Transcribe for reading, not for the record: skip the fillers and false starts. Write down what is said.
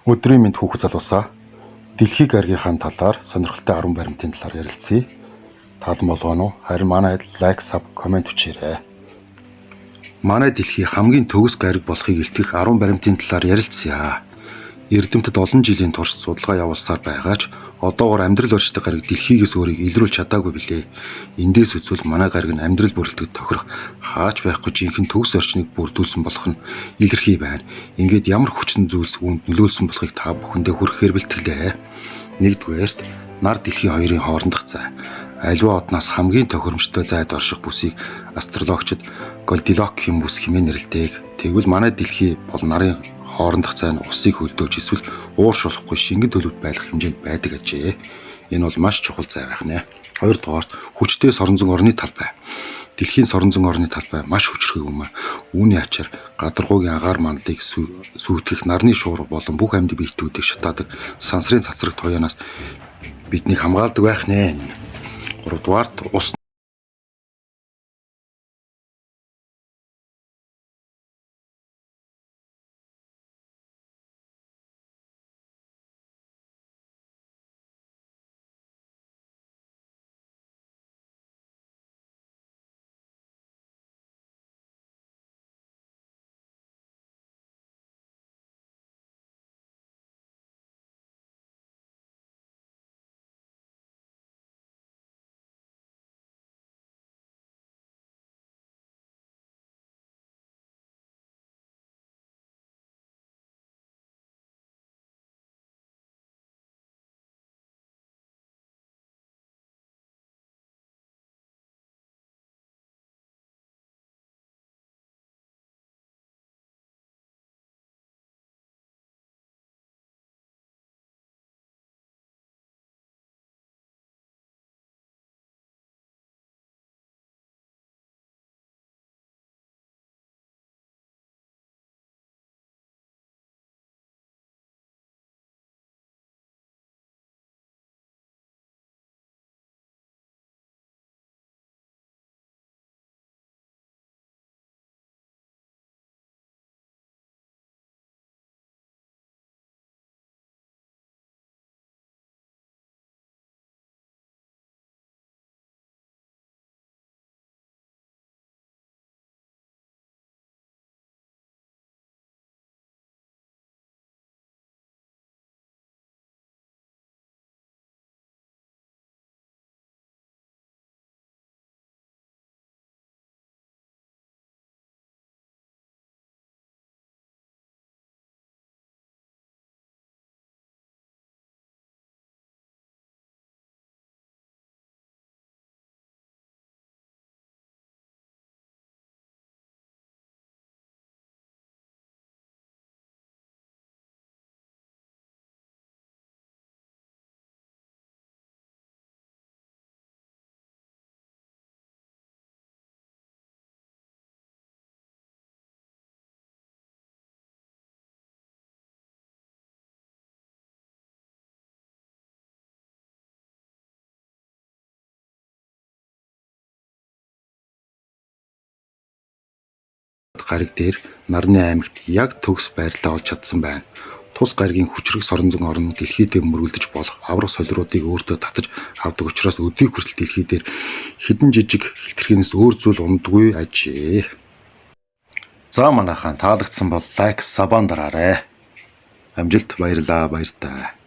Өдрийн мэнд хүүхэд залуусаа дэлхийг гаргийнхаа талаар сонирхолтой 10 баримтын талаар ярилцъя. Таадан болгоно уу? Харин манайд лайк, саб, комент өчээрэй. Манай дэлхий хамгийн төгс гариг болохыг илтгэх 10 баримтын талаар ярилцъя. Эрдэмтэд олон жилийн турш судалгаа явуулсаар байгаа ч одоогоор амьдрал орчдог гариг дэлхийгээс өөрийг илрүүлж чадаагүй билээ. Эндээс үзвэл манай гариг нь амьдрал бүрэлдэхүүн тохирох хаач байхгүй жинхэнэ төгс орчныг бүрдүүлсэн болох нь илэрхий байна. Ингээд ямар хүчин зүйлс үүнд нөлөөлсөн болохыг та бүхэндээ хүрэхээр бэлтгэлээ. Нэгдүгээрт нар дэлхийн хоёрын хоорондох зай. Аливаа одноос хамгийн тохиромжтой зайд орших бүсийг астрологчид Голдилокийн бүс хэмээн нэрлэдэг. Тэгвэл манай дэлхий бол нарын хоорондох зай нь усыг хөлдөөж эсвэл ууршуулахгүй шингэн төлөвт байх хэмжээнд байдаг ажээ. Энэ бол маш чухал зай байх нэ. Хоёрдугаарт хүчтэй соронзон орны талбай. Дэлхийн соронзон орны талбай маш хүчрхэг юм. Үүний ачаар гадаргуугийн агаар мандлыг сүйтгэх нарны шуурга болон бүх амьд биетүүдийг шатаадаг сансрын цацрагт тоёоноос биднийг хамгаалдаг байх нэ. Гуравдугаарт ус гариг дээр нарны аймагт яг төгс байрлалаа олж чадсан байна. Тус гаригийн хүчрэг соронзон орн дэлхийдээ мөргөлдөж болох аврах солироодыг өөртөө татаж авдаг учраас өдний хүртэл дэлхий дээр хэдэн жижиг хэтэрхийнээс өөр зүйл ундаггүй ажээ. За манайхаа таалагдсан бол лайк, сабан дараарай. Амжилт, баярлалаа, баяртай.